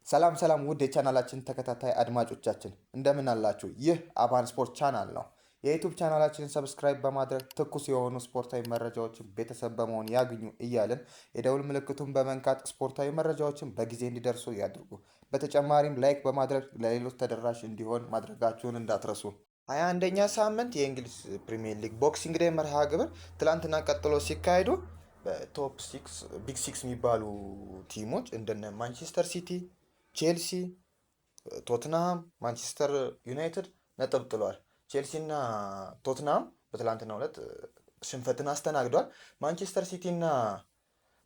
ሰላም ውድ የቻናላችን ተከታታይ አድማጮቻችን እንደምን አላችሁ? ይህ አባን ስፖርት ቻናል ነው። የዩቲዩብ ቻናላችንን ሰብስክራይብ በማድረግ ትኩስ የሆኑ ስፖርታዊ መረጃዎችን ቤተሰብ በመሆን ያግኙ እያልን የደውል ምልክቱን በመንካት ስፖርታዊ መረጃዎችን በጊዜ እንዲደርሱ ያድርጉ። በተጨማሪም ላይክ በማድረግ ለሌሎች ተደራሽ እንዲሆን ማድረጋችሁን እንዳትረሱ። 21ኛ ሳምንት የእንግሊዝ ፕሪሚየር ሊግ ቦክሲንግ ዴይ መርሃ ግብር ትላንትና ቀጥሎ ሲካሄዱ በቶፕ ሲክስ ቢግ ሲክስ የሚባሉ ቲሞች እንደነ ማንቸስተር ሲቲ፣ ቼልሲ፣ ቶትንሃም፣ ማንቸስተር ዩናይትድ ነጥብ ጥሏል። ቼልሲ እና ቶትንሃም በትላንትናው ዕለት ሽንፈትን አስተናግዷል። ማንቸስተር ሲቲ እና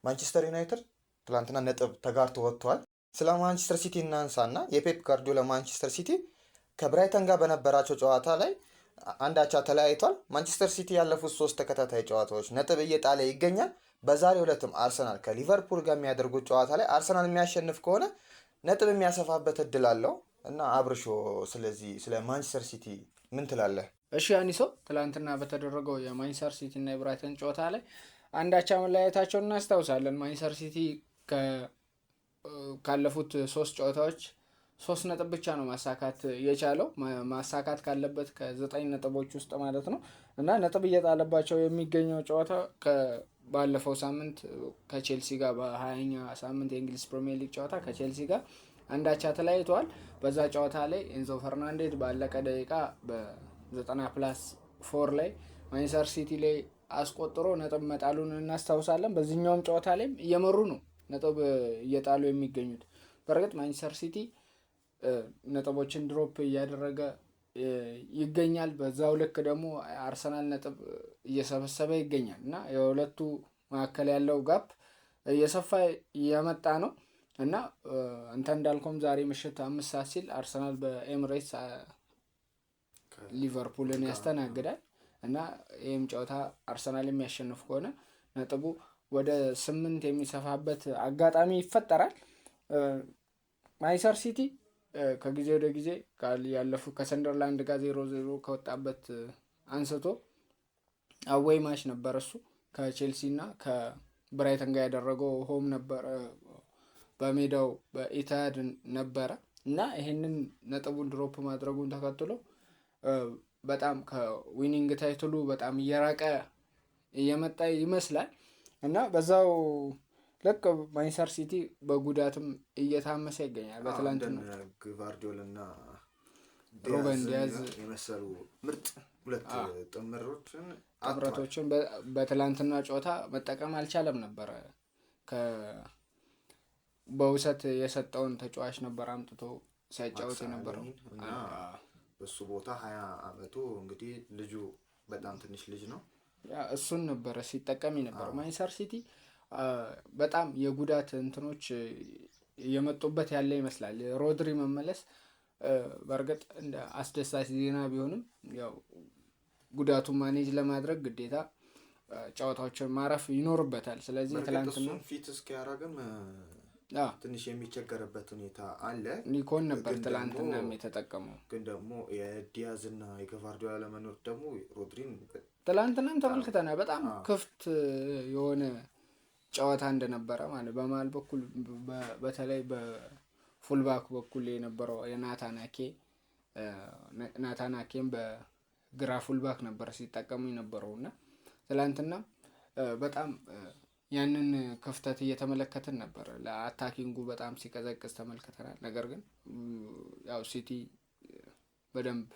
ማንቸስተር ዩናይትድ ትላንትና ነጥብ ተጋርቶ ወጥቷል። ስለ ማንቸስተር ሲቲ እናንሳና የፔፕ ጋርዲዮላ ማንቸስተር ሲቲ ከብራይተን ጋር በነበራቸው ጨዋታ ላይ አንድ አቻ ተለያይቷል። ማንቸስተር ሲቲ ያለፉት 3 ተከታታይ ጨዋታዎች ነጥብ እየጣለ ይገኛል። በዛሬው ዕለትም አርሰናል ከሊቨርፑል ጋር የሚያደርጉት ጨዋታ ላይ አርሰናል የሚያሸንፍ ከሆነ ነጥብ የሚያሰፋበት እድል አለው እና አብርሾ፣ ስለዚህ ስለ ማንቸስተር ሲቲ ምን ትላለህ? እሺ አኒሶ፣ ትላንትና በተደረገው የማንቸስተር ሲቲ እና የብራይተን ጨዋታ ላይ አንድ አቻ መለያየታቸውን እናስታውሳለን። ማንቸስተር ሲቲ ካለፉት 3 ጨዋታዎች 3 ነጥብ ብቻ ነው ማሳካት የቻለው፣ ማሳካት ካለበት ከ9 ነጥቦች ውስጥ ማለት ነው። እና ነጥብ እየጣለባቸው የሚገኘው ጨዋታ ባለፈው ሳምንት ከቼልሲ ጋር በ20ኛ ሳምንት የእንግሊዝ ፕሪሚየር ሊግ ጨዋታ ከቼልሲ ጋር አንድ አቻ ተለያይተዋል። በዛ ጨዋታ ላይ ኤንዞ ፈርናንዴዝ ባለቀ ደቂቃ በ90+4 ላይ ማንቸስተር ሲቲ ላይ አስቆጥሮ ነጥብ መጣሉን እናስታውሳለን። በዚህኛውም ጨዋታ ላይም እየመሩ ነው ነጥብ እየጣሉ የሚገኙት። በእርግጥ ማንቸስተር ሲቲ ነጥቦችን ድሮፕ እያደረገ ይገኛል። በዛው ልክ ደግሞ አርሰናል ነጥብ እየሰበሰበ ይገኛል እና የሁለቱ መካከል ያለው ጋፕ እየሰፋ እየመጣ ነው እና አንተ እንዳልከውም ዛሬ ምሽት 5 ሰዓት ሲል አርሰናል በኤምሬትስ ሊቨርፑልን ያስተናግዳል እና ይህም ጨዋታ አርሰናል የሚያሸንፍ ከሆነ ነጥቡ ወደ 8 የሚሰፋበት አጋጣሚ ይፈጠራል። ማንቸስተር ሲቲ ከጊዜ ወደ ጊዜ ያለፉ ከሰንደርላንድ ጋር 0-0 ከወጣበት አንስቶ አዌይ ማች ነበር እሱ ከቼልሲ እና ከብራይተን ጋር ያደረገው ሆም ነበር፣ በሜዳው በኢታድ ነበረ እና ይሄንን ነጥቡን ድሮፕ ማድረጉን ተከትሎ በጣም ከዊኒንግ ታይትሉ በጣም እየራቀ እየመጣ ይመስላል እና በዛው ልክ ማንቸስተር ሲቲ በጉዳትም እየታመሰ ይገኛል። በትላንትና ግቫርዲዮል እና ሩበን ዲያዝ የመሰሉ ምርጥ ሁለት ጥምረቶችን በትላንትና ጨዋታ መጠቀም አልቻለም ነበረ። በውሰት የሰጠውን ተጫዋች ነበር አምጥቶ ሲያጫውት የነበረው እና በሱ ቦታ 20 ዓመቱ እንግዲህ ልጁ በጣም ትንሽ ልጅ ነው። እሱን ነበረ ሲጠቀም የነበረው። ማንቸስተር ሲቲ በጣም የጉዳት እንትኖች እየመጡበት ያለ ይመስላል። ሮድሪ መመለስ በእርግጥ እንደ አስደሳች ዜና ቢሆንም ያው ጉዳቱን ማኔጅ ለማድረግ ግዴታ ጨዋታዎችን ማረፍ ይኖርበታል። ስለዚህ ትላንትና ፊት እስኪያደርግም ትንሽ የሚቸገርበት ሁኔታ አለ። ኒኮን ነበር ትላንትና የተጠቀመው፣ ግን ደግሞ የዲያዝ እና የግቫርዲዮላ ለመኖር ደግሞ ሮድሪን ትላንትናም ተመልክተናል። በጣም ክፍት የሆነ ጨዋታ እንደነበረ ማለት በመሀል በኩል በተለይ በፉልባክ በኩል የነበረው ናታናኬም በግራ ፉልባክ ነበር ሲጠቀሙ የነበረው እና ትላንትና በጣም ያንን ክፍተት እየተመለከትን ነበር። ለአታኪንጉ በጣም ሲቀዘቅዝ ተመልክተናል። ነገር ግን ያው ሲቲ በደንብ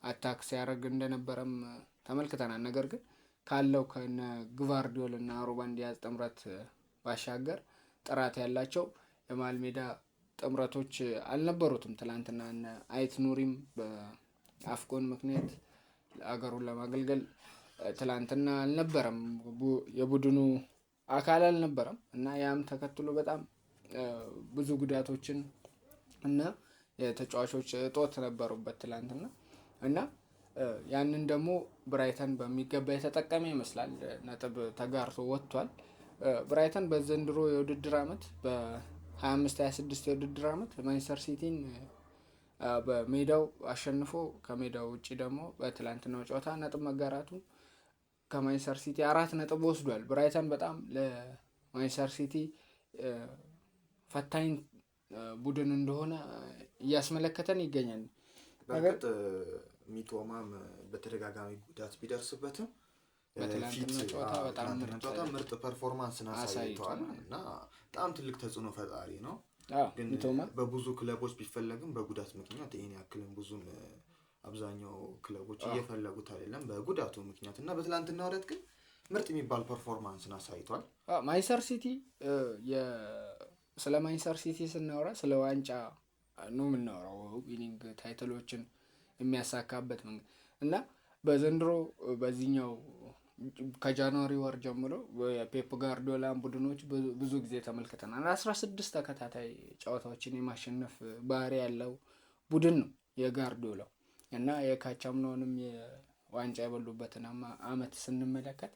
አታክ ሲያደርግ እንደነበረም ተመልክተናል። ነገር ግን ካለው ከነ ግቫርዲዮል እና ሩበን ዲያዝ ጥምረት ባሻገር ጥራት ያላቸው የመሃል ሜዳ ጥምረቶች አልነበሩትም። ትላንትና እነ አይት ኑሪም በአፍኮን ምክንያት አገሩን ለማገልገል ትላንትና አልነበረም፣ የቡድኑ አካል አልነበረም እና ያም ተከትሎ በጣም ብዙ ጉዳቶችን እና የተጫዋቾች እጦት ነበሩበት ትላንትና እና ያንን ደግሞ ብራይተን በሚገባ የተጠቀመ ይመስላል። ነጥብ ተጋርቶ ወጥቷል። ብራይተን በዘንድሮ የውድድር ዓመት በ25-26 የውድድር ዓመት ማንቸስተር ሲቲን በሜዳው አሸንፎ ከሜዳው ውጭ ደግሞ በትላንትናው ጨዋታ ነጥብ መጋራቱ ከማንቸስተር ሲቲ 4 ነጥብ ወስዷል። ብራይተን በጣም ለማንቸስተር ሲቲ ፈታኝ ቡድን እንደሆነ እያስመለከተን ይገኛል። በእርግጥ ሚቶማም በተደጋጋሚ ጉዳት ቢደርስበትም በትላንትና ጨዋታ በጣም ምርጥ ፐርፎርማንስን አሳይቷል እና በጣም ትልቅ ተጽዕኖ ፈጣሪ ነው። ግን በብዙ ክለቦች ቢፈለግም በጉዳት ምክንያት ይሄን ያክልን ብዙም አብዛኛው ክለቦች እየፈለጉት አይደለም በጉዳቱ ምክንያት እና በትላንትናው ዕለት ግን ምርጥ የሚባል ፐርፎርማንስን አሳይቷል። ማንቸስተር ሲቲ ስለ ማንቸስተር ሲቲ ስናወራ ስለ ዋንጫ ነው የምናወራው፣ ዊኒንግ ታይትሎችን የሚያሳካበት መንገድ እና በዘንድሮ በዚህኛው ከጃንዋሪ ወር ጀምሮ የፔፕ ጋርዲዮላን ቡድኖች ብዙ ጊዜ ተመልክተናል። 16 ተከታታይ ጨዋታዎችን የማሸነፍ ባህሪ ያለው ቡድን ነው የጋርዲዮላው እና የካቻምናውንም የዋንጫ የበሉበትን አመት ስንመለከት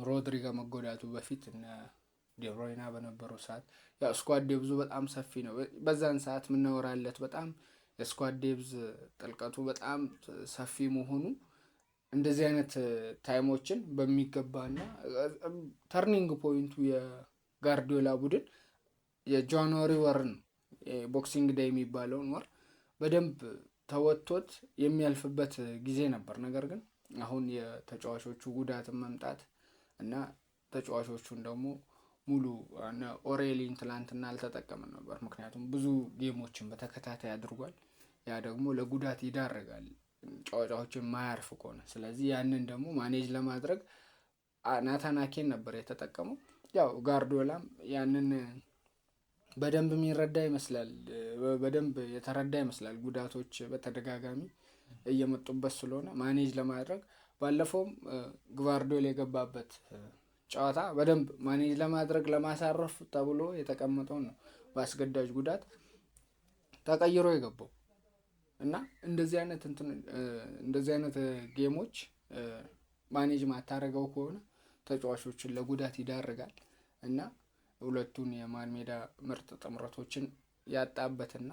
ሮድሪ ከመጎዳቱ በፊት እነ ዴብሮይና በነበሩ ሰዓት ያው ስኳድ ዴብዙ በጣም ሰፊ ነው። በዛን ሰዓት የምናወራለት በጣም የስኳድ ዴብዝ ጥልቀቱ በጣም ሰፊ መሆኑ እንደዚህ አይነት ታይሞችን በሚገባና ተርኒንግ ፖይንቱ የጋርዲዮላ ቡድን የጃንዋሪ ወር ነው፣ ቦክሲንግ ዴይ የሚባለውን ወር በደንብ ተወጥቶት የሚያልፍበት ጊዜ ነበር። ነገር ግን አሁን የተጫዋቾቹ ጉዳትን መምጣት እና ተጫዋቾቹን ደግሞ ሙሉ ኦሬሊን ትላንትና አልተጠቀመም ነበር፣ ምክንያቱም ብዙ ጌሞችን በተከታታይ አድርጓል። ያ ደግሞ ለጉዳት ይዳረጋል ጨዋታዎችን ማያርፍ ከሆነ። ስለዚህ ያንን ደግሞ ማኔጅ ለማድረግ ናታን አኬን ነበር የተጠቀመው። ያው ጋርዲዮላም ያንን በደንብ የሚረዳ ይመስላል፣ በደንብ የተረዳ ይመስላል። ጉዳቶች በተደጋጋሚ እየመጡበት ስለሆነ ማኔጅ ለማድረግ ባለፈውም ጋርዲዮላ የገባበት ጨዋታ በደንብ ማኔጅ ለማድረግ ለማሳረፍ ተብሎ የተቀመጠውን ነው በአስገዳጅ ጉዳት ተቀይሮ የገባው እና እንደዚህ አይነት ጌሞች ማኔጅ ማታረገው ከሆነ ተጫዋቾችን ለጉዳት ይዳርጋል እና ሁለቱን የመሃል ሜዳ ምርጥ ጥምረቶችን ያጣበትና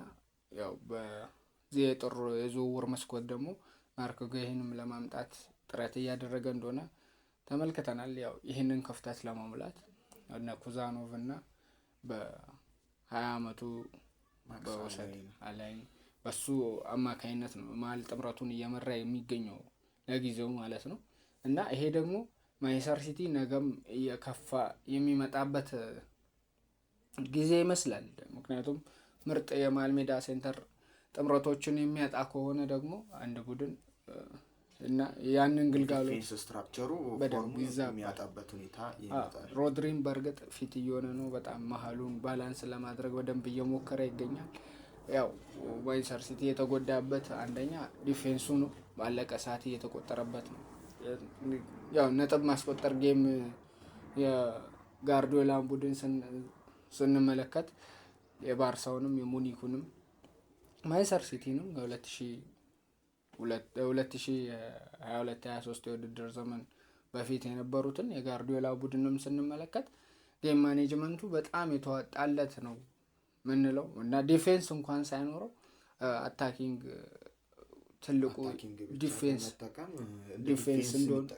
ያው በዚህ የጥር የዝውውር መስኮት ደግሞ ማርክ ጉሄንም ለማምጣት ጥረት እያደረገ እንደሆነ ተመልክተናል። ያው ይህንን ክፍተት ለመሙላት እነ ኩዛኖቭ እና በ20 አመቱ በወሰድ አላይ በሱ አማካይነት ነው መሀል ጥምረቱን እየመራ የሚገኘው ለጊዜው ማለት ነው እና ይሄ ደግሞ ማንቸስተር ሲቲ ነገም እየከፋ የሚመጣበት ጊዜ ይመስላል። ምክንያቱም ምርጥ የመሃል ሜዳ ሴንተር ጥምረቶችን የሚያጣ ከሆነ ደግሞ አንድ ቡድን እና ያንን ግልጋሎት ስትራክቸሩ በደንብ የሚያጣበት ሁኔታ ይመጣል። ሮድሪም በእርግጥ ፊት እየሆነ ነው፣ በጣም መሀሉን ባላንስ ለማድረግ በደንብ እየሞከረ ይገኛል። ያው ማንቸስተር ሲቲ የተጎዳበት አንደኛ ዲፌንሱ ነው፣ ባለቀ ሰዓት እየተቆጠረበት ነው። ያው ነጥብ ማስቆጠር ጌም የጋርዲዮላን ቡድን ስንመለከት የባርሳውንም የሙኒኩንም ማንቸስተር ሲቲንም ከ2022-23 የውድድር ዘመን በፊት የነበሩትን የጋርዲዮላ ቡድንም ስንመለከት ጌም ማኔጅመንቱ በጣም የተዋጣለት ነው ምንለው እና ዲፌንስ እንኳን ሳይኖረው አታኪንግ ትልቁ ዲፌንስ እንደሆነ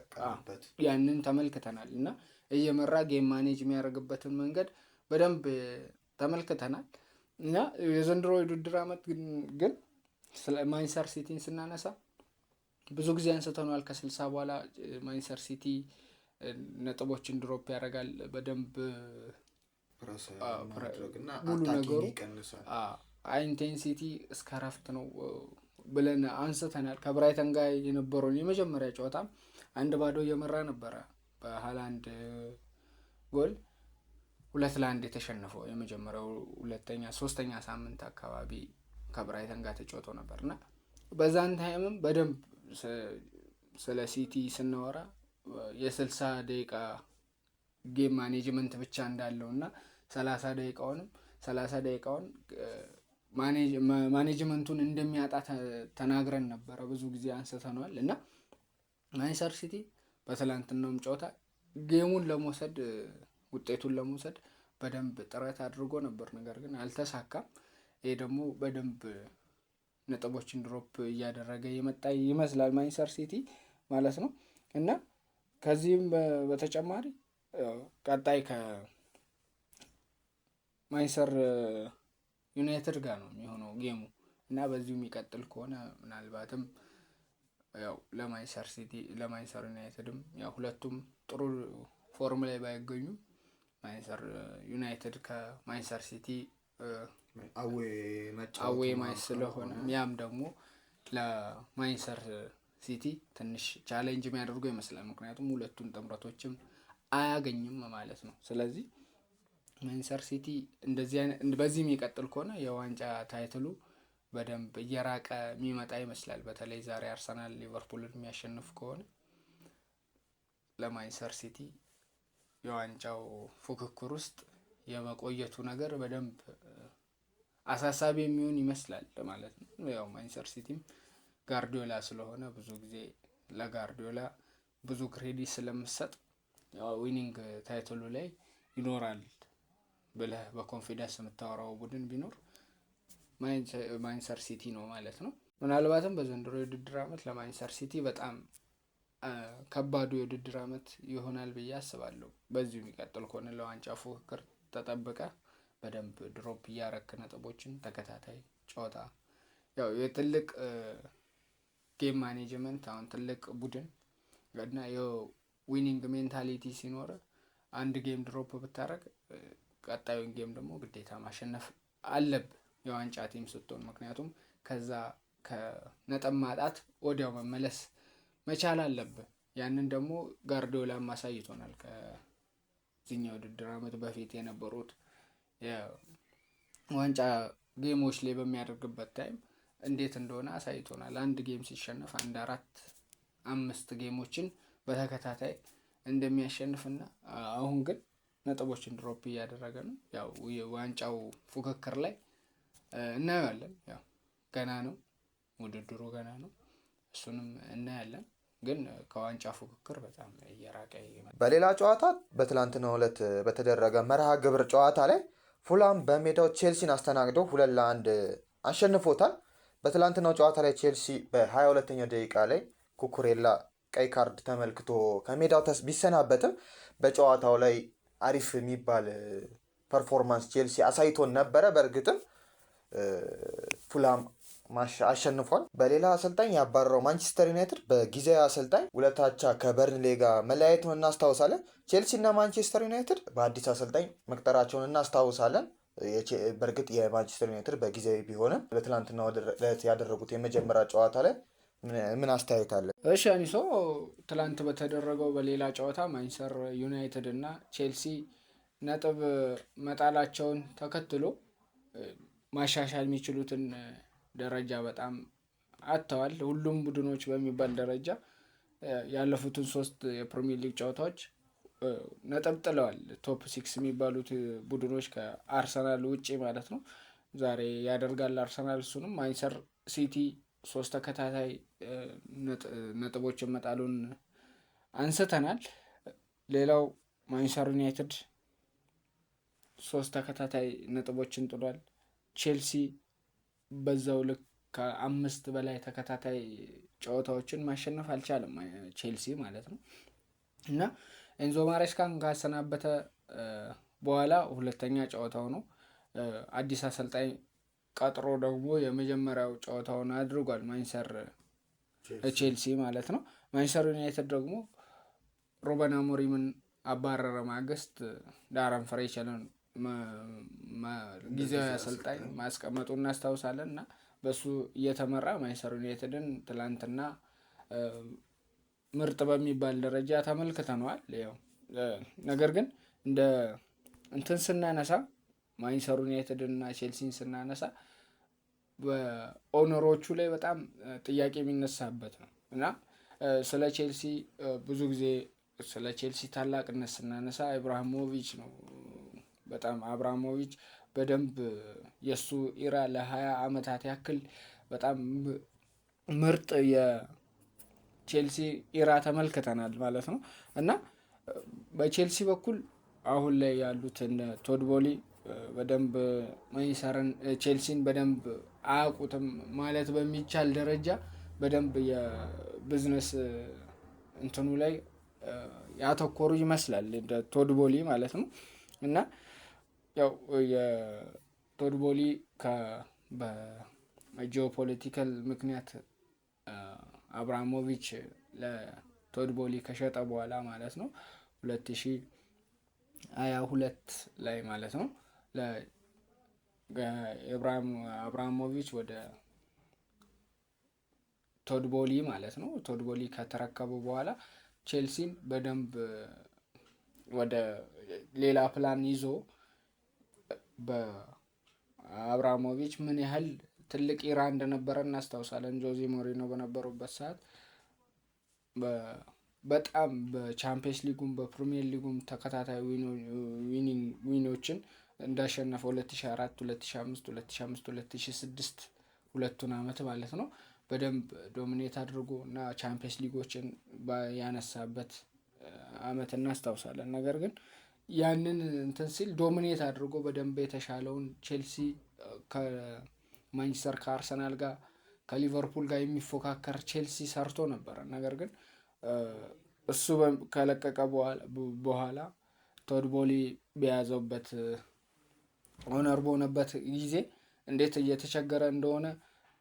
ያንን ተመልክተናል እና እየመራ ጌም ማኔጅ የሚያደርግበትን መንገድ በደንብ ተመልክተናል እና የዘንድሮ የውድድር ዓመት ግን ስለ ማንቸስተር ሲቲን ስናነሳ ብዙ ጊዜ አንስተናል። ከ60 በኋላ ማንቸስተር ሲቲ ነጥቦችን ድሮፕ ያደርጋል፣ በደንብ ሙሉ ነገሩ ኢንቴንሲቲ እስከ ረፍት ነው ብለን አንስተናል። ከብራይተን ጋር የነበረውን የመጀመሪያ ጨዋታ 1-0 እየመራ ነበረ በሃላንድ ጎል 2-1 የተሸነፈው የመጀመሪያው ሶስተኛ ሳምንት አካባቢ ከብራይተን ጋር ተጫውቶ ነበርና በዛን ታይምም በደንብ ስለ ሲቲ ስናወራ የ60 ደቂቃ ጌም ማኔጅመንት ብቻ እንዳለውና 30 ደቂቃውን ማኔጅመንቱን እንደሚያጣ ተናግረን ነበረ፣ ብዙ ጊዜ አንስተናል እና ማንቸስተር ሲቲ በትላንትናውም ጨዋታ ጌሙን ለመውሰድ ውጤቱን ለመውሰድ በደንብ ጥረት አድርጎ ነበር፣ ነገር ግን አልተሳካም። ይሄ ደግሞ በደንብ ነጥቦችን ድሮፕ እያደረገ የመጣ ይመስላል ማንቸስተር ሲቲ ማለት ነው እና ከዚህም በተጨማሪ ቀጣይ ከማንቸስተር ዩናይትድ ጋር ነው የሚሆነው ጌሙ እና በዚሁ የሚቀጥል ከሆነ ምናልባትም ያው ለማንቸስተር ዩናይትድም ያው ሁለቱም ጥሩ ፎርም ላይ ባይገኙም ማንቸስተር ዩናይትድ ከማንቸስተር ሲቲ አዌ ማች ስለሆነ ያም ደግሞ ለማንቸስተር ሲቲ ትንሽ ቻሌንጅ የሚያደርገው ይመስላል። ምክንያቱም ሁለቱን ጥምረቶችም አያገኝም ማለት ነው። ስለዚህ ማንቸስተር ሲቲ በዚህ የሚቀጥል ከሆነ የዋንጫ ታይትሉ በደንብ እየራቀ የሚመጣ ይመስላል። በተለይ ዛሬ አርሰናል ሊቨርፑልን የሚያሸንፍ ከሆነ ለማንቸስተር ሲቲ የዋንጫው ፉክክር ውስጥ የመቆየቱ ነገር በደንብ አሳሳቢ የሚሆን ይመስላል ማለት ነው። ያው ማንቸስተር ሲቲም ጋርዲዮላ ስለሆነ ብዙ ጊዜ ለጋርዲዮላ ብዙ ክሬዲት ስለምሰጥ ያው ዊኒንግ ታይትሉ ላይ ይኖራል ብለህ በኮንፊደንስ የምታወራው ቡድን ቢኖር ማንቸስተር ሲቲ ነው ማለት ነው። ምናልባትም በዘንድሮ የውድድር ዓመት ለማንቸስተር ሲቲ በጣም ከባዱ የውድድር ዓመት ይሆናል ብዬ አስባለሁ። በዚሁ የሚቀጥል ከሆነ ለዋንጫ ፉክክር ተጠብቀ በደንብ ድሮፕ እያረክ ነጥቦችን ተከታታይ ጨዋታ ያው የትልቅ ጌም ማኔጅመንት አሁን ትልቅ ቡድን እና የዊኒንግ ሜንታሊቲ ሲኖር አንድ ጌም ድሮፕ ብታረግ ቀጣዩን ጌም ደግሞ ግዴታ ማሸነፍ አለብህ የዋንጫ ቲም ስትሆን። ምክንያቱም ከዛ ከነጥብ ማጣት ወዲያው መመለስ መቻል አለብህ። ያንን ደግሞ ጋርዲዮላም አሳይቶናል። ከዚህኛው ውድድር ዓመት በፊት የነበሩት የዋንጫ ጌሞች ላይ በሚያደርግበት ታይም እንዴት እንደሆነ አሳይቶናል። አንድ ጌም ሲሸነፍ 4-5 ጌሞችን በተከታታይ እንደሚያሸንፍና አሁን ግን ነጥቦችን ድሮፕ እያደረገ ነው። ያው የዋንጫው ፉክክር ላይ እናያለን። ያው ገና ነው ውድድሩ ገና ነው፣ እሱንም እናያለን። ግን ከዋንጫ ፉክክር በጣም እየራቀ ይመጣል። በሌላ ጨዋታ በትላንትናው ዕለት በተደረገ መርሃ ግብር ጨዋታ ላይ ፉላም በሜዳው ቼልሲን አስተናግዶ 2-1 አሸንፎታል። በትላንትናው ጨዋታ ላይ ቼልሲ በ22ኛው ደቂቃ ላይ ኩኩሬላ ቀይ ካርድ ተመልክቶ ከሜዳው ቢሰናበትም በጨዋታው ላይ አሪፍ የሚባል ፐርፎርማንስ ቼልሲ አሳይቶን ነበረ። በእርግጥም ፉላም አሸንፏል። በሌላ አሰልጣኝ ያባረረው ማንቸስተር ዩናይትድ በጊዜያዊ አሰልጣኝ 2-2 ከበርንሌ ጋር መለያየቱን እናስታውሳለን። ቼልሲ እና ማንቸስተር ዩናይትድ በአዲስ አሰልጣኝ መቅጠራቸውን እናስታውሳለን። በእርግጥ የማንቸስተር ዩናይትድ በጊዜያዊ ቢሆንም በትላንትና ዕለት ያደረጉት የመጀመሪያ ጨዋታ ላይ ምን አስተያየት አለ? እሺ አኒሶ፣ ትላንት በተደረገው በሌላ ጨዋታ ማንቸስተር ዩናይትድ እና ቼልሲ ነጥብ መጣላቸውን ተከትሎ ማሻሻል የሚችሉትን ደረጃ በጣም አጥተዋል። ሁሉም ቡድኖች በሚባል ደረጃ ያለፉትን 3 የፕሪሚየር ሊግ ጨዋታዎች ነጥብ ጥለዋል። ቶፕ 6 የሚባሉት ቡድኖች ከአርሰናል ውጪ ማለት ነው። ዛሬ ያደርጋል አርሰናል እሱንም። ማንቸስተር ሲቲ 3 ተከታታይ ነጥቦችን መጣሉን አንስተናል። ሌላው ማንቸስተር ዩናይትድ 3 ተከታታይ ነጥቦችን ጥሏል። ቼልሲ በዛው ልክ ከ5 በላይ ተከታታይ ጨዋታዎችን ማሸነፍ አልቻለም ቼልሲ ማለት ነው። እና ኤንዞ ማሬስካን ካሰናበተ በኋላ ሁለተኛ ጨዋታው ነው። አዲስ አሰልጣኝ ቀጥሮ ደግሞ የመጀመሪያው ጨዋታውን አድርጓል ማንቸስተር ቼልሲ ማለት ነው። ማንቸስተር ዩናይትድ ደግሞ ሩበን አሞሪምን አባረረ ማግስት ዳረን ፍሬቸልን ጊዜያዊ አሰልጣኝ ማስቀመጡ እናስታውሳለን። እና በሱ እየተመራ ማንቸስተር ዩናይትድን ትላንትና ምርጥ በሚባል ደረጃ ተመልክተነዋል። ያው ነገር ግን እንደ እንትን ስናነሳ ማንቸስተር ዩናይትድን እና ቼልሲን ስናነሳ በኦነሮቹ ላይ በጣም ጥያቄ የሚነሳበት ነው። እና ስለ ቼልሲ ብዙ ጊዜ ስለ ቼልሲ ታላቅነት ስናነሳ ኢብራሂሞቪች ነው። በጣም አብራሞቪች በደንብ የሱ ኢራ ለ20 ዓመታት ያክል በጣም ምርጥ የቼልሲ ኢራ ተመልክተናል ማለት ነው። እና በቼልሲ በኩል አሁን ላይ ያሉት እነ ቶድ ቦሊ በደንብ ቼልሲን በደንብ አያውቁትም ማለት በሚቻል ደረጃ በደንብ የቢዝነስ እንትኑ ላይ ያተኮሩ ይመስላል እንደ ቶድ ቦሊ ማለት ነው። እና ያው የቶድ ቦሊ በጂኦፖለቲካል ምክንያት አብራሞቪች ለቶድ ቦሊ ከሸጠ በኋላ ማለት ነው 2022 ላይ ማለት ነው አብራሞቪች ወደ ቶድ ቦሊ ማለት ነው ቶድ ቦሊ ከተረከቡ በኋላ ቼልሲን በደንብ ወደ ሌላ ፕላን ይዞ በአብራሞቪች ምን ያህል ትልቅ ኢራ እንደነበረ እናስታውሳለን። ጆዜ ሞሪኖ በነበሩበት ሰዓት በጣም በቻምፒየንስ ሊጉም በፕሪሚየር ሊጉም ተከታታይ ዊኖችን እንዳሸነፈ 2004 2005 2005 2006 ሁለቱን አመት ማለት ነው በደንብ ዶሚኔት አድርጎ እና ቻምፒየንስ ሊጎችን ያነሳበት አመት እናስታውሳለን። ነገር ግን ያንን እንትን ሲል ዶሚኔት አድርጎ በደንብ የተሻለውን ቼልሲ ከማንቸስተር ከአርሰናል ጋር ከሊቨርፑል ጋር የሚፎካከር ቼልሲ ሰርቶ ነበረ። ነገር ግን እሱ ከለቀቀ በኋላ ቶድ ቦሊ በያዘበት ኦነር በሆነበት ጊዜ እንዴት እየተቸገረ እንደሆነ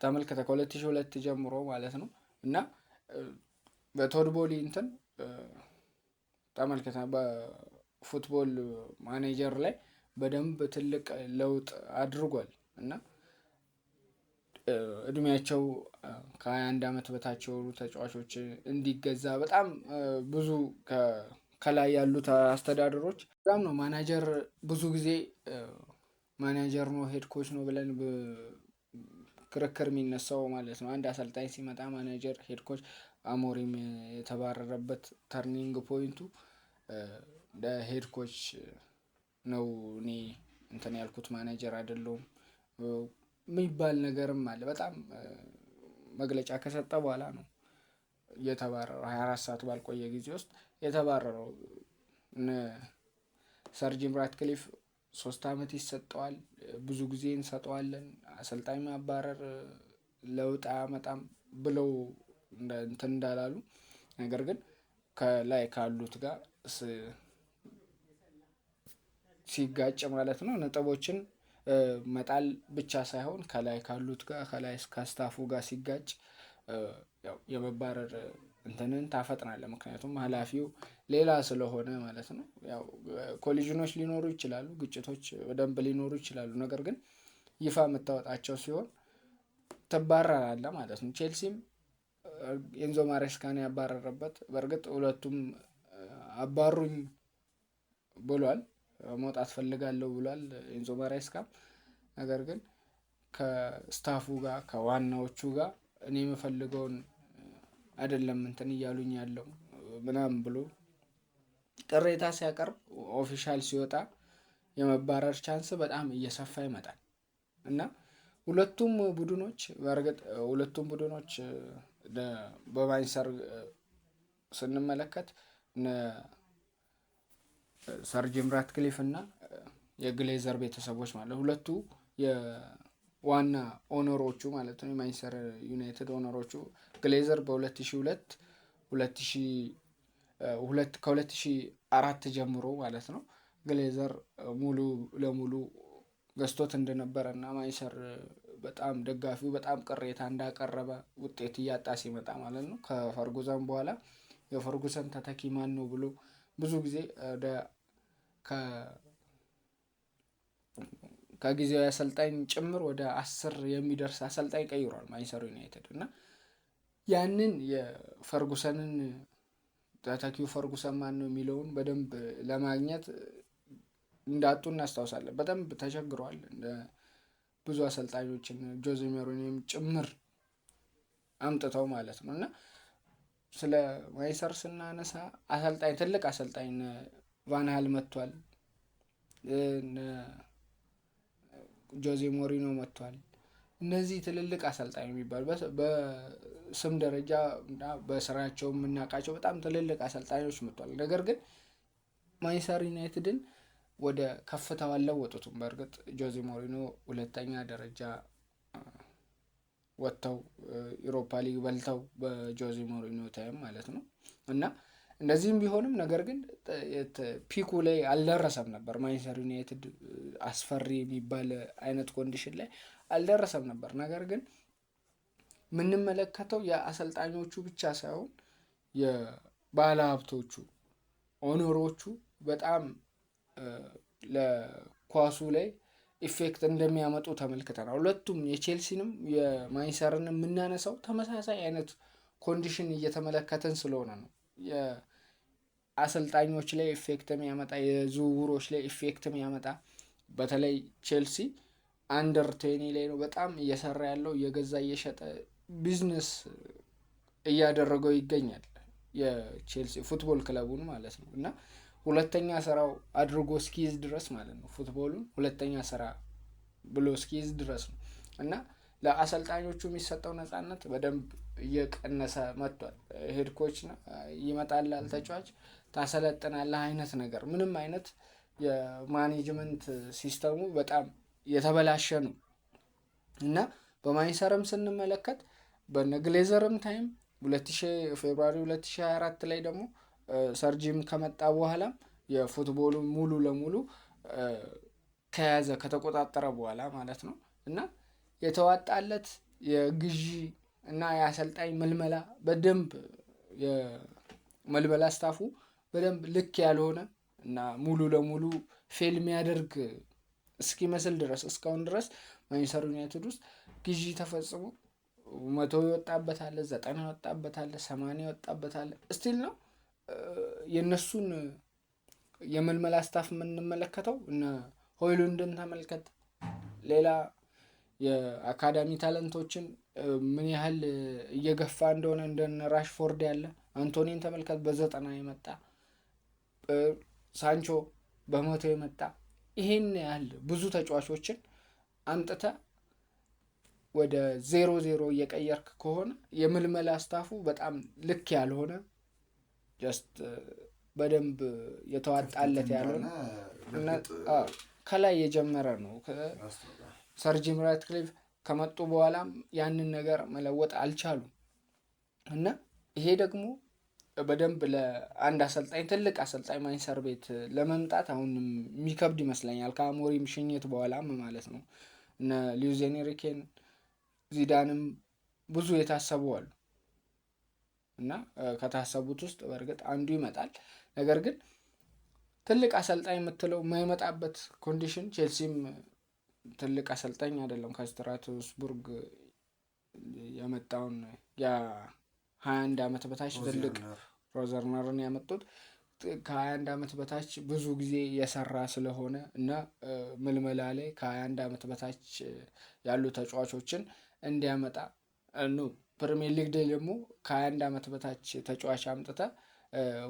ተመልከተ ከ2002 ጀምሮ ማለት ነው። እና በቶድ ቦሊ እንትን ተመልከተ በፉትቦል ማኔጀር ላይ በደንብ ትልቅ ለውጥ አድርጓል። እና እድሜያቸው ከ21 አመት በታች የሆኑ ተጫዋቾች እንዲገዛ በጣም ብዙ ከላይ ያሉት አስተዳደሮች በጣም ነው ማናጀር ብዙ ጊዜ ማናጀር ነው ሄድ ኮች ነው ብለን ክርክር የሚነሳው ማለት ነው። አንድ አሰልጣኝ ሲመጣ ማናጀር ሄድ ኮች አሞሪም የተባረረበት ተርኒንግ ፖይንቱ ለሄድ ኮች ነው እኔ እንትን ያልኩት ማናጀር አይደለሁም የሚባል ነገርም አለ። በጣም መግለጫ ከሰጠ በኋላ ነው የተባረረው 24 ሰዓት ባልቆየ ጊዜ ውስጥ የተባረረው። ሰር ጂም ራትክሊፍ 3 አመት ይሰጠዋል፣ ብዙ ጊዜ እንሰጠዋለን፣ አሰልጣኝ ማባረር ለውጥ አያመጣም ብለው እንትን እንዳላሉ ነገር ግን ከላይ ካሉት ጋር ሲጋጭ ማለት ነው ነጥቦችን መጣል ብቻ ሳይሆን ከላይ ካሉት ጋር ከላይ ከስታፉ ጋር ሲጋጭ ያው የመባረር እንትንን ታፈጥናለህ። ምክንያቱም ኃላፊው ሌላ ስለሆነ ማለት ነው። ያው ኮሊዥኖች ሊኖሩ ይችላሉ፣ ግጭቶች በደንብ ሊኖሩ ይችላሉ። ነገር ግን ይፋ የምታወጣቸው ሲሆን ትባረራለህ ማለት ነው። ቼልሲም ኤንዞ ማሬስካን ያባረረበት በእርግጥ ሁለቱም አባሩኝ ብሏል፣ መውጣት ፈልጋለሁ ብሏል ኤንዞ ማሬስካ። ነገር ግን ከስታፉ ጋር ከዋናዎቹ ጋር እኔ የምፈልገውን አይደለም እንትን እያሉኝ ያለው ምናምን ብሎ ቅሬታ ሲያቀርብ ኦፊሻል ሲወጣ የመባረር ቻንስ በጣም እየሰፋ ይመጣል። እና ሁለቱም ቡድኖች በማንቸስተር ስንመለከት ሰር ጂም ራትክሊፍ እና የግሌዘር ቤተሰቦች ማለት ሁለቱ የዋና ኦነሮቹ ማለት ነው የማንቸስተር ዩናይትድ ኦነሮቹ ግሌዘር ከ2004 ጀምሮ ማለት ነው ግሌዘር ሙሉ ለሙሉ ገዝቶት እንደነበረ እና ማንቸስተር በጣም ደጋፊው በጣም ቅሬታ እንዳቀረበ ውጤት እያጣ ሲመጣ ማለት ነው ከፈርጉሰን በኋላ የፈርጉሰን ተተኪ ማን ነው ብሎ ብዙ ጊዜ ከጊዜያዊ አሰልጣኝ ጭምር ወደ 10 የሚደርስ አሰልጣኝ ቀይሯል ማንቸስተር ዩናይትድ። እና ያንን የፈርጉሰንን ተተኪው ፈርጉሰን ማን ነው የሚለውን በደንብ ለማግኘት እንዳጡ እናስታውሳለን። በደንብ ተቸግረዋል ብዙ አሰልጣኞችን ጆዜ ሞሪኖም ጭምር አምጥተው ማለት ነው። እና ስለ ማንቸስተር ስናነሳ አሰልጣኝ ትልቅ አሰልጣኝ ቫን ሃል መጥቷል፣ ጆዜ ሞሪኖ መጥቷል። እነዚህ ትልልቅ አሰልጣኝ የሚባሉ በስም ደረጃ እና በስራቸው የምናውቃቸው በጣም ትልልቅ አሰልጣኞች መጥቷል። ነገር ግን ማንቸስተር ዩናይትድን ወደ ከፍታው አልለወጡትም። በእርግጥ ጆዜ ሞሪኖ 2ኛ ደረጃ ወጥተው ዩሮፓ ሊግ በልተው በጆዜ ሞሪኖ ታይም ማለት ነው። እና እንደዚህም ቢሆንም ነገር ግን ፒኩ ላይ አልደረሰም ነበር። ማንቸስተር ዩናይትድ አስፈሪ የሚባል አይነት ኮንዲሽን ላይ አልደረሰም ነበር። ነገር ግን የምንመለከተው የአሰልጣኞቹ ብቻ ሳይሆን የባለ ሀብቶቹ ኦነሮቹ በጣም ለኳሱ ላይ ኢፌክት እንደሚያመጡ ተመልክተናል። ሁለቱም የቼልሲንም የማንቸስተርን የምናነሳው ተመሳሳይ አይነት ኮንዲሽን እየተመለከትን ስለሆነ ነው። የአሰልጣኞች ላይ ኢፌክት የሚያመጣ፣ የዝውውሮች ላይ ኢፌክት የሚያመጣ በተለይ ቼልሲ አንደር 20 ላይ ነው በጣም እየሰራ ያለው፣ እየገዛ እየሸጠ ቢዝነስ እያደረገው ይገኛል። የቼልሲ ፉትቦል ክለቡን ማለት ነው እና ሁለተኛ ስራው አድርጎ እስኪይዝ ድረስ ማለት ነው። ፉትቦሉን ሁለተኛ ስራ ብሎ እስኪይዝ ድረስ ነው እና ለአሰልጣኞቹ የሚሰጠው ነፃነት በደንብ እየቀነሰ መጥቷል። ሄድ ኮች ይመጣላል፣ ተጫዋች ታሰለጥናለህ አይነት ነገር፣ ምንም አይነት የማኔጅመንት ሲስተሙ በጣም የተበላሸ ነው እና በማንቸስተርም ስንመለከት በነግሌዘርም ታይም ፌብሩዋሪ 2024 ላይ ደግሞ ሰር ጂም ከመጣ በኋላም የፉትቦሉ ሙሉ ለሙሉ ከያዘ ከተቆጣጠረ በኋላ ማለት ነው እና የተዋጣለት የግዢ እና የአሰልጣኝ መልመላ በደንብ የመልመላ ስታፉ በደንብ ልክ ያልሆነ እና ሙሉ ለሙሉ ፌል የሚያደርግ እስኪመስል ድረስ እስካሁን ድረስ ማንቸስተር ዩናይትድ ውስጥ ግዢ ተፈጽሞ 100 ይወጣበታል፣ 90 ይወጣበታል፣ 80 ይወጣበታል። ስቲል ነው የነሱን የመልመላ ስታፍ የምንመለከተው። እነ ሆይሉንድን ተመልከት፣ ሌላ የአካዳሚ ታለንቶችን ምን ያህል እየገፋ እንደሆነ እንደነ ራሽፎርድ ያለ አንቶኒን ተመልከት፣ በ90 የመጣ ሳንቾ በ100 የመጣ ይሄን ያህል ብዙ ተጫዋቾችን አምጥተ ወደ 0-0 እየቀየርክ ከሆነ የምልመላ ስታፉ በጣም ልክ ያልሆነ ጀስት በደንብ የተዋጣለት ያልሆነ ከላይ የጀመረ ነው። ሰር ጂም ራትክሊፍ ከመጡ በኋላም ያንን ነገር መለወጥ አልቻሉም እና ይሄ ደግሞ በደንብ ለአንድ አሰልጣኝ ትልቅ አሰልጣኝ ማንቸስተር ቤት ለመምጣት አሁንም የሚከብድ ይመስለኛል። ከአሞሪም ሽኝት በኋላም ማለት ነው። እነ ሉዊስ ኤንሪኬን ዚዳንም ብዙ የታሰቡ አሉ እና ከታሰቡት ውስጥ በእርግጥ አንዱ ይመጣል። ነገር ግን ትልቅ አሰልጣኝ የምትለው የማይመጣበት ኮንዲሽን ቼልሲም ትልቅ አሰልጣኝ አይደለም። ከስትራስቡርግ የመጣውን የ21 ዓመት በታች ትልቅ ሮዘርነርን ያመጡት ከ21 ዓመት በታች ብዙ ጊዜ የሰራ ስለሆነ እና ምልመላ ላይ ከ21 ዓመት በታች ያሉ ተጫዋቾችን እንዲያመጣ ነው። ፕሪሚየር ሊግ ደግሞ ከ21 ዓመት በታች ተጫዋች አምጥተ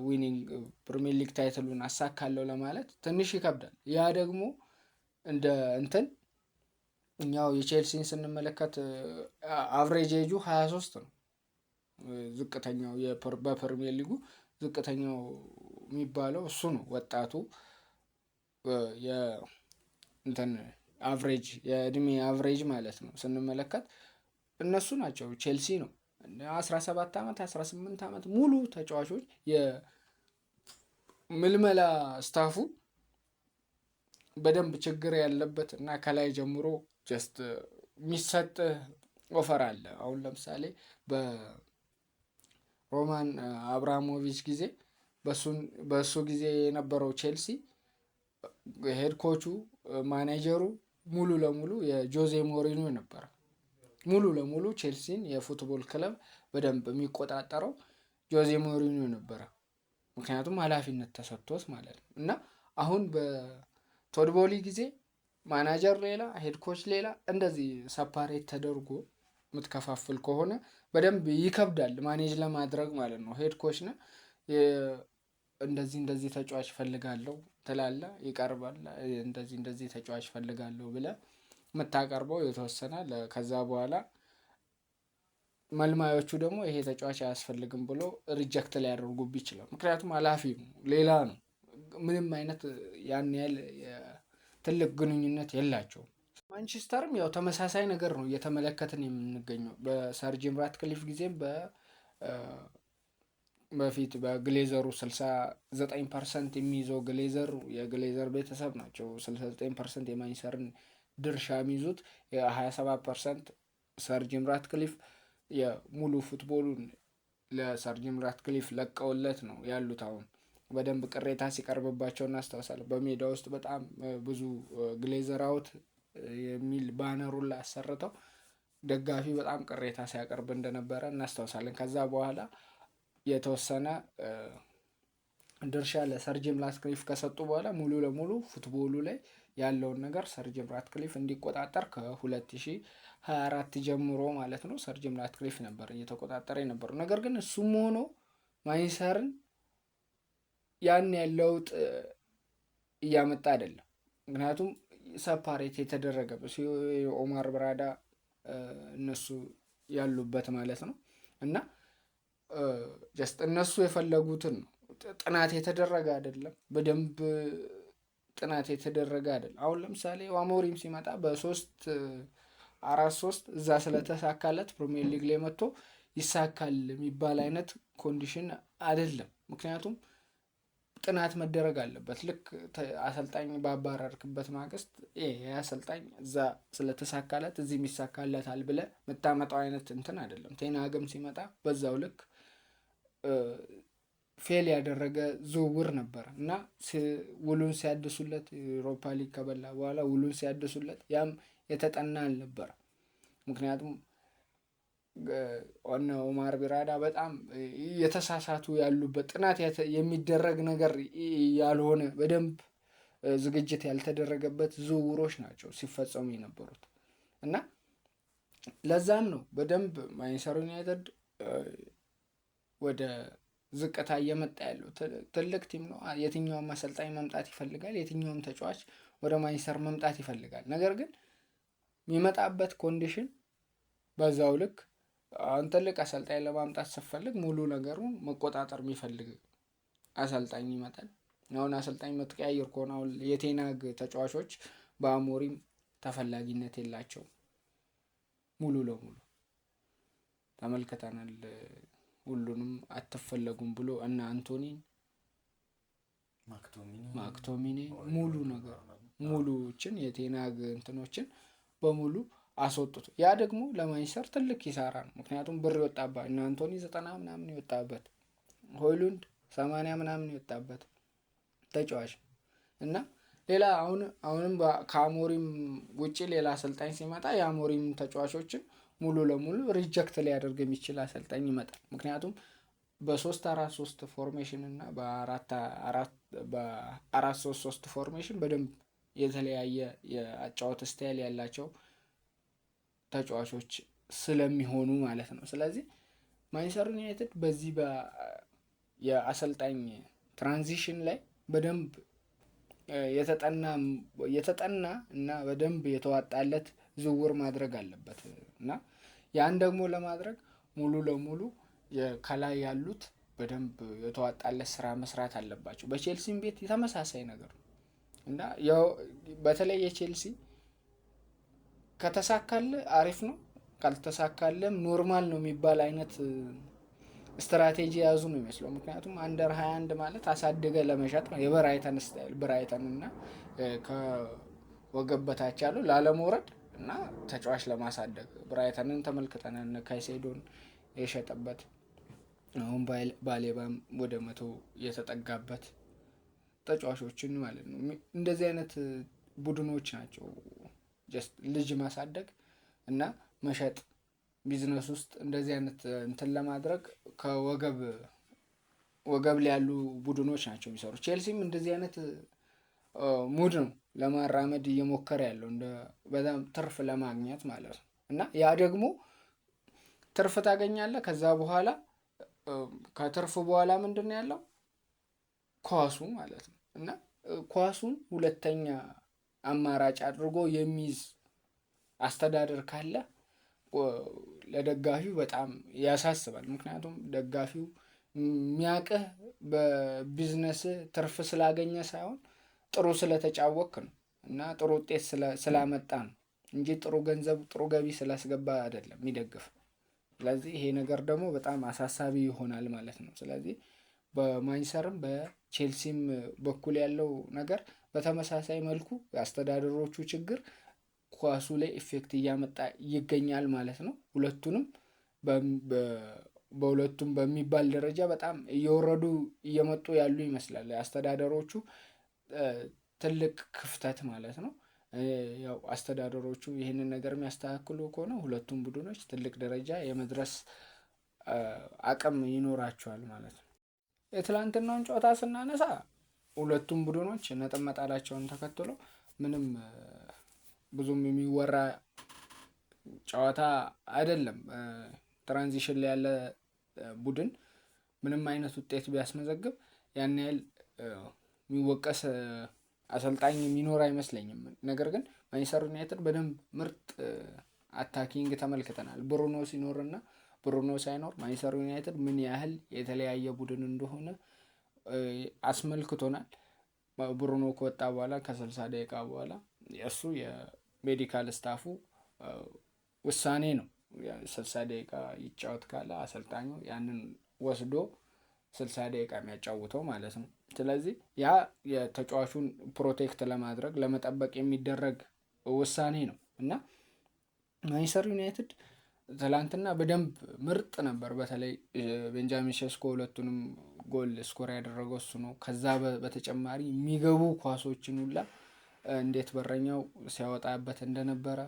ዊኒንግ ፕሪሚየር ሊግ ታይትሉን አሳካለው ለማለት ትንሽ ይከብዳል። ያ ደግሞ እንደ እንትን እኛው የቼልሲን ስንመለከት አቨሬጅ ኤጁ 23 ነው። ዝቅተኛው በፕሪሚየር ሊጉ ዝቅተኛው የሚባለው እሱ ነው። ወጣቱ የእንትን አቨሬጅ የእድሜ አቨሬጅ ማለት ነው ስንመለከት እነሱ ናቸው። ቼልሲ ነው 17 ዓመት 18 ዓመት ሙሉ ተጫዋቾች የምልመላ ስታፉ በደንብ ችግር ያለበት እና ከላይ ጀምሮ ጀስት የሚሰጥ ኦፈር አለ። አሁን ለምሳሌ በሮማን አብራሞቪች ጊዜ በሱ ጊዜ የነበረው ቼልሲ ሄድ ኮቹ ማኔጀሩ ሙሉ ለሙሉ የጆዜ ሞሪኒዮ ነበረ። ሙሉ ለሙሉ ቼልሲን የፉትቦል ክለብ በደንብ የሚቆጣጠረው ጆዜ ሞሪኒዮ ነበረ። ምክንያቱም ኃላፊነት ተሰጥቶት ማለት ነው እና አሁን በቶድቦሊ ጊዜ ማናጀር ሌላ ሄድ ኮች ሌላ እንደዚህ ሰፓሬት ተደርጎ የምትከፋፍል ከሆነ በደንብ ይከብዳል ማኔጅ ለማድረግ ማለት ነው። ሄድ ኮች ነ እንደዚህ ተጫዋች ፈልጋለሁ ትላለ፣ ይቀርባል። እንደዚህ ተጫዋች ፈልጋለሁ ብለ የምታቀርበው የተወሰነ ከዛ በኋላ መልማዮቹ ደግሞ ይሄ ተጫዋች አያስፈልግም ብሎ ሪጀክት ሊያደርጉብህ ይችላል። ምክንያቱም ኃላፊ ሌላ ነው። ምንም አይነት ያን ያህል ትልቅ ግንኙነት የላቸውም። ማንቸስተርም ያው ተመሳሳይ ነገር ነው እየተመለከትን የምንገኘው። በሰር ጂም ራትክሊፍ ጊዜም በፊት በግሌዘሩ 69% የሚይዘው የግሌዘር ቤተሰብ ናቸው። 69% የማንቸስተርን ድርሻ የሚይዙት፣ የ27% ሰር ጂም ራትክሊፍ የሙሉ ፉትቦሉን ለሰር ጂም ራትክሊፍ ለቀውለት ነው ያሉት። አሁን በደንብ ቅሬታ ሲቀርብባቸው እናስታውሳለን። በሜዳ ውስጥ በጣም ብዙ ግሌዘር አውት የሚል ባነሩን ላይ አሰርተው ደጋፊ በጣም ቅሬታ ሲያቀርብ እንደነበረ እናስታውሳለን። ከዛ በኋላ የተወሰነ ድርሻ ለሰር ጂም ራትክሊፍ ከሰጡ በኋላ ሙሉ ለሙሉ ፉትቦሉ ላይ ያለውን ነገር ሰር ጂም ራትክሊፍ እንዲቆጣጠር ከ2024 ጀምሮ ማለት ነው ሰር ጂም ራትክሊፍ ነበር እየተቆጣጠረ የነበረው። ነገር ግን እሱም ሆኖ ማንቸስተርን ያን ለውጥ እያመጣ አይደለም። ምክንያቱም ሰፓሬት የተደረገ ኦማር ብራዳ እነሱ ያሉበት ማለት ነው እና ጀስት እነሱ የፈለጉትን ነው። ጥናት የተደረገ አይደለም፣ በደንብ ጥናት የተደረገ አይደለም። አሁን ለምሳሌ አሞሪም ሲመጣ በ3-4-3 እዛ ስለተሳካለት ፕሪሚየር ሊግ ላይ መጥቶ ይሳካል የሚባል አይነት ኮንዲሽን አይደለም። ምክንያቱም ጥናት መደረግ አለበት። ልክ አሰልጣኝ ባባረርክበት ማግስት አሰልጣኝ እዛ ስለተሳካለት እዚህ ይሳካለታል ብለህ የምታመጣው አይነት እንትን አይደለም። ቴናግም ሲመጣ በዛው ልክ ፌል ያደረገ ዝውውር ነበር እና ውሉን ሲያድሱለት ዩሮፓ ሊግ ከበላ በኋላ ውሉን ሲያድሱለት ያም የተጠና አልነበረ። ምክንያቱም ዋና ኦማር ቢራዳ በጣም የተሳሳቱ ያሉበት ጥናት የሚደረግ ነገር ያልሆነ በደንብ ዝግጅት ያልተደረገበት ዝውውሮች ናቸው ሲፈጸሙ የነበሩት እና ለዛም ነው በደንብ ማንቸስተር ዩናይትድ ወደ ዝቅታ እየመጣ ያለው። ትልቅ ቲም ነው። የትኛውም አሰልጣኝ መምጣት ይፈልጋል። የትኛውም ተጫዋች ወደ ማንቸስተር መምጣት ይፈልጋል። ነገር ግን የሚመጣበት ኮንዲሽን በዛው ልክ አሁን ትልቅ አሰልጣኝ ለማምጣት ስትፈልግ ሙሉ ነገሩን መቆጣጠር የሚፈልግ አሰልጣኝ ይመጣል። አሁን አሰልጣኝ የምትቀያየር ከሆነ አሁን የቴናግ ተጫዋቾች በአሞሪም ተፈላጊነት የላቸውም። ሙሉ ለሙሉ ተመልክተናል። ሁሉንም አትፈለጉም ብሎ እና አንቶኒን ማክቶሚኒ ሙሉ ነገር ሙሉዎችን የቴናግ እንትኖችን በሙሉ አስወጡት። ያ ደግሞ ለማንቸስተር ትልቅ ኪሳራ ነው። ምክንያቱም ብር ይወጣባት እና አንቶኒ 90 ምናምን ይወጣበት፣ ሆይሉንድ 80 ምናምን ይወጣበት ተጫዋች እና ሌላ አሁንም ከአሞሪም ውጪ ሌላ አሰልጣኝ ሲመጣ የአሞሪም ተጫዋቾችን ሙሉ ለሙሉ ሪጀክት ሊያደርግ የሚችል አሰልጣኝ ይመጣል። ምክንያቱም በ3-4-3 ፎርሜሽን እና በ4-3-3 ፎርሜሽን በደንብ የተለያየ የአጫወት ስታይል ያላቸው ተጫዋቾች ስለሚሆኑ ማለት ነው። ስለዚህ ማንቸስተር ዩናይትድ በዚህ የአሰልጣኝ ትራንዚሽን ላይ በደንብ የተጠና እና በደንብ የተዋጣለት ዝውውር ማድረግ አለበት እና ያን ደግሞ ለማድረግ ሙሉ ለሙሉ ከላይ ያሉት በደንብ የተዋጣለት ስራ መስራት አለባቸው። በቼልሲም ቤት የተመሳሳይ ነገር እና ያው በተለይ የቼልሲ ከተሳካለ አሪፍ ነው፣ ካልተሳካለም ኖርማል ነው የሚባል አይነት ስትራቴጂ የያዙ ነው የሚመስለው። ምክንያቱም አንደር 21 ማለት አሳድገ ለመሸጥ ነው። የብራይተን ስታይል ብራይተን እና ከወገብ በታች ያለው ላለመውረድ እና ተጫዋች ለማሳደግ ብራይተንን ተመልክተናል። ካይሴዶን የሸጠበት አሁን ባሌባም ወደ 100 የተጠጋበት ተጫዋቾችን ማለት ነው። እንደዚህ አይነት ቡድኖች ናቸው ጀስት ልጅ ማሳደግ እና መሸጥ ቢዝነስ ውስጥ እንደዚህ አይነት እንትን ለማድረግ ከወገብ ላይ ያሉ ቡድኖች ናቸው የሚሰሩ። ቼልሲም እንደዚህ አይነት ሙድ ነው ለማራመድ እየሞከረ ያለው በጣም ትርፍ ለማግኘት ማለት ነው እና ያ ደግሞ ትርፍ ታገኛለህ። ከዛ በኋላ ከትርፍ በኋላ ምንድን ነው ያለው? ኳሱ ማለት ነው እና ኳሱን ሁለተኛ አማራጭ አድርጎ የሚይዝ አስተዳደር ካለ ለደጋፊው በጣም ያሳስባል። ምክንያቱም ደጋፊው የሚያውቅህ በቢዝነስ ትርፍ ስላገኘ ሳይሆን ጥሩ ስለተጫወክ ነው እና ጥሩ ውጤት ስላመጣ ነው እንጂ ጥሩ ገንዘብ ጥሩ ገቢ ስላስገባ አይደለም የሚደግፍ። ስለዚህ ይሄ ነገር ደግሞ በጣም አሳሳቢ ይሆናል ማለት ነው። ስለዚህ በማንቸስተርም በቼልሲም በኩል ያለው ነገር በተመሳሳይ መልኩ የአስተዳደሮቹ ችግር ኳሱ ላይ ኢፌክት እያመጣ ይገኛል ማለት ነው። በሁለቱም በሚባል ደረጃ በጣም እየወረዱ እየመጡ ያሉ ይመስላል አስተዳደሮቹ። ትልቅ ክፍተት ማለት ነው። ያው አስተዳደሮቹ ይህንን ነገር የሚያስተካክሉ ከሆነ ሁለቱም ቡድኖች ትልቅ ደረጃ የመድረስ አቅም ይኖራቸዋል ማለት ነው። የትላንትናውን ጨዋታ ስናነሳ ሁለቱም ቡድኖች ነጥብ መጣላቸውን ተከትሎ ምንም ብዙም የሚወራ ጨዋታ አይደለም። ትራንዚሽን ላይ ያለ ቡድን ምንም አይነት ውጤት ቢያስመዘግብ ያን ያህል የሚወቀስ አሰልጣኝ የሚኖር አይመስለኝም። ነገር ግን ማንቸስተር ዩናይትድ በደንብ ምርጥ አታኪንግ ተመልክተናል። ብሩኖ ሲኖርና ብሩኖ ሳይኖር ማንቸስተር ዩናይትድ ምን ያህል የተለያየ ቡድን እንደሆነ አስመልክቶናል። ብሩኖ ከወጣ በኋላ ከ60 ደቂቃ በኋላ እሱ የሜዲካል ስታፉ ውሳኔ ነው 60 ደቂቃ ይጫወት ካለ አሰልጣኙ ያንን ወስዶ 60 ደቂቃ የሚያጫውተው ማለት ነው። ስለዚህ ያ የተጫዋቹን ፕሮቴክት ለማድረግ ለመጠበቅ የሚደረግ ውሳኔ ነው እና ማንቸስተር ዩናይትድ ትላንትና በደንብ ምርጥ ነበር። በተለይ ቤንጃሚን ሼስኮ ሁለቱንም ጎል ስኮር ያደረገው እሱ ነው። ከዛ በተጨማሪ የሚገቡ ኳሶችን ሁላ እንዴት በረኛው ሲያወጣበት እንደነበረ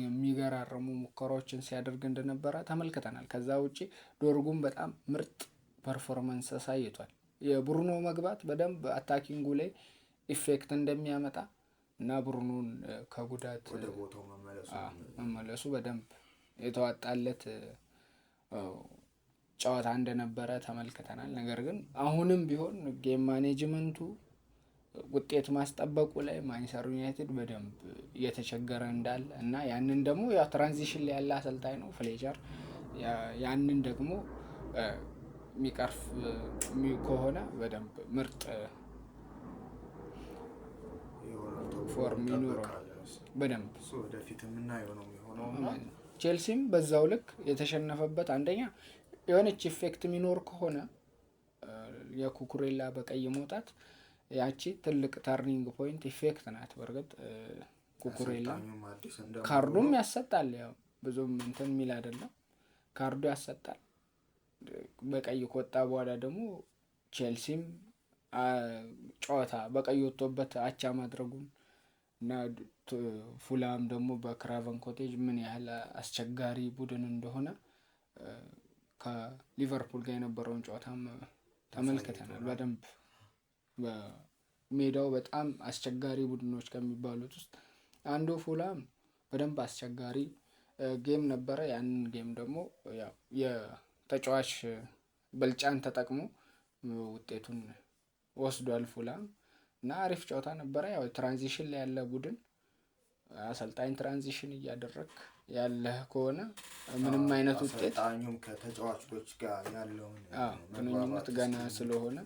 የሚገራርሙ ሙከራዎችን ሲያደርግ እንደነበረ ተመልክተናል። ከዛ ውጪ ዶርጉም በጣም ምርጥ ፐርፎርማንስ አሳይቷል። የብሩኖ መግባት በደንብ አታኪንጉ ላይ ኢፌክት እንደሚያመጣ እና ብሩኖን ከጉዳት ወደ ቦታው መመለሱ በደንብ የተዋጣለት ጨዋታ እንደነበረ ተመልክተናል። ነገር ግን አሁንም ቢሆን ጌም ማኔጅመንቱ ውጤት ማስጠበቁ ላይ ማንቸስተር ዩናይትድ በደንብ እየተቸገረ እንዳለ እና ያንን ደግሞ ያው ትራንዚሽን ላይ ያለ አሰልጣኝ ነው ፍሌቸር ያንን ደግሞ የሚቀርፍ ከሆነ በደንብ ምርጥ ፎርም ይኖረዋል። በደንብ ወደፊት የምናየው ነው የሚሆነው። ቼልሲም በዛው ልክ የተሸነፈበት አንደኛ የሆነች ኢፌክት የሚኖር ከሆነ የኩኩሬላ በቀይ መውጣት ያቺ ትልቅ ተርኒንግ ፖይንት ኢፌክት ናት። በርግጥ ኩኩሬላ ካርዱም ያሰጣል፣ ያው ብዙም እንትን የሚል አይደለም፣ ካርዱ ያሰጣል። በቀይ ከወጣ በኋላ ደግሞ ቼልሲም ጨዋታ በቀይ ወጥቶበት አቻ ማድረጉን እና ፉላም ደግሞ በክራቨን ኮቴጅ ምን ያህል አስቸጋሪ ቡድን እንደሆነ ከሊቨርፑል ጋር የነበረውን ጨዋታም ተመልክተናል። በደንብ በሜዳው በጣም አስቸጋሪ ቡድኖች ከሚባሉት ውስጥ አንዱ ፉላም በደንብ አስቸጋሪ ጌም ነበረ። ያንን ጌም ደግሞ ያው የተጫዋች ብልጫን ተጠቅሞ ውጤቱን ወስዷል ፉላም እና አሪፍ ጨዋታ ነበረ። ያው ትራንዚሽን ላይ ያለ ቡድን አሰልጣኝ ትራንዚሽን እያደረግ ያለህ ከሆነ ምንም አይነት ውጤት አሰልጣኙም ከተጫዋቾች ጋር ያለውን ግንኙነት ገና ስለሆነ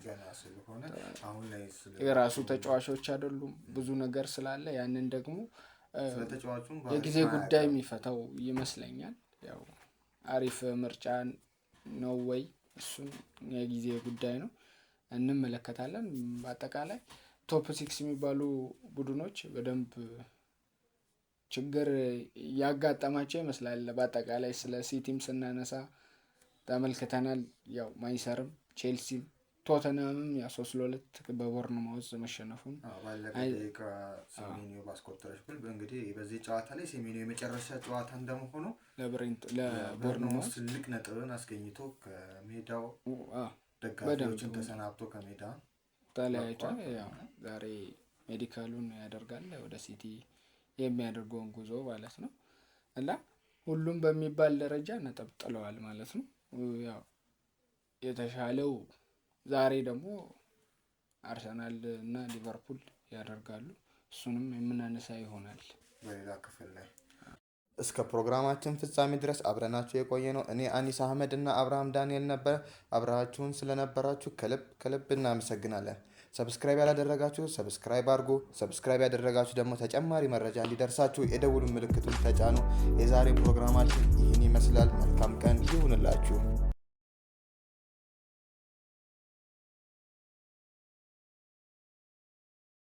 አሁን ላይ የራሱ ተጫዋቾች አይደሉም ብዙ ነገር ስላለ ያንን ደግሞ የጊዜ ጉዳይ የሚፈታው ይመስለኛል። ያው አሪፍ ምርጫ ነው ወይ እሱን የጊዜ ጉዳይ ነው እንመለከታለን። በአጠቃላይ ቶፕ 6 የሚባሉ ቡድኖች በደንብ ችግር ያጋጠማቸው ይመስላል። በአጠቃላይ ስለ ሲቲም ስናነሳ ተመልክተናል። ያው ማንቸስተርም ቼልሲም ቶተንሃምም ያ 3-2 በቦርንማውዝ መሸነፉን ባለቀ ሴሜኒዮ ባስቆጠረች ጎል እንግዲህ በዚህ ጨዋታ ላይ ሴሜኒዮ የመጨረሻ ጨዋታ እንደመሆኑ ለቦርንማውዝ ትልቅ ነጥብን አስገኝቶ ከሜዳው ደጋፊዎችን ተሰናብቶ ከሜዳ ተለያይቷል። ያው ዛሬ ሜዲካሉን ያደርጋል ወደ ሲቲ የሚያደርገውን ጉዞ ማለት ነው እና ሁሉም በሚባል ደረጃ ነጥብ ጥለዋል ማለት ነው። ያው የተሻለው ዛሬ ደግሞ አርሰናል እና ሊቨርፑል ያደርጋሉ። እሱንም የምናነሳ ይሆናል በሌላ ክፍል ላይ። እስከ ፕሮግራማችን ፍጻሜ ድረስ አብረናችሁ የቆየ ነው እኔ አኒስ አህመድ እና አብርሃም ዳንኤል ነበር። አብራችሁን ስለነበራችሁ ከልብ እናመሰግናለን። ሰብስክራይብ ያላደረጋችሁ ሰብስክራይብ አድርጉ። ሰብስክራይብ ያደረጋችሁ ደግሞ ተጨማሪ መረጃ እንዲደርሳችሁ የደውሉን ምልክቱን ተጫኑ። የዛሬው ፕሮግራማችን ይህን ይመስላል። መልካም ቀን ይሁንላችሁ።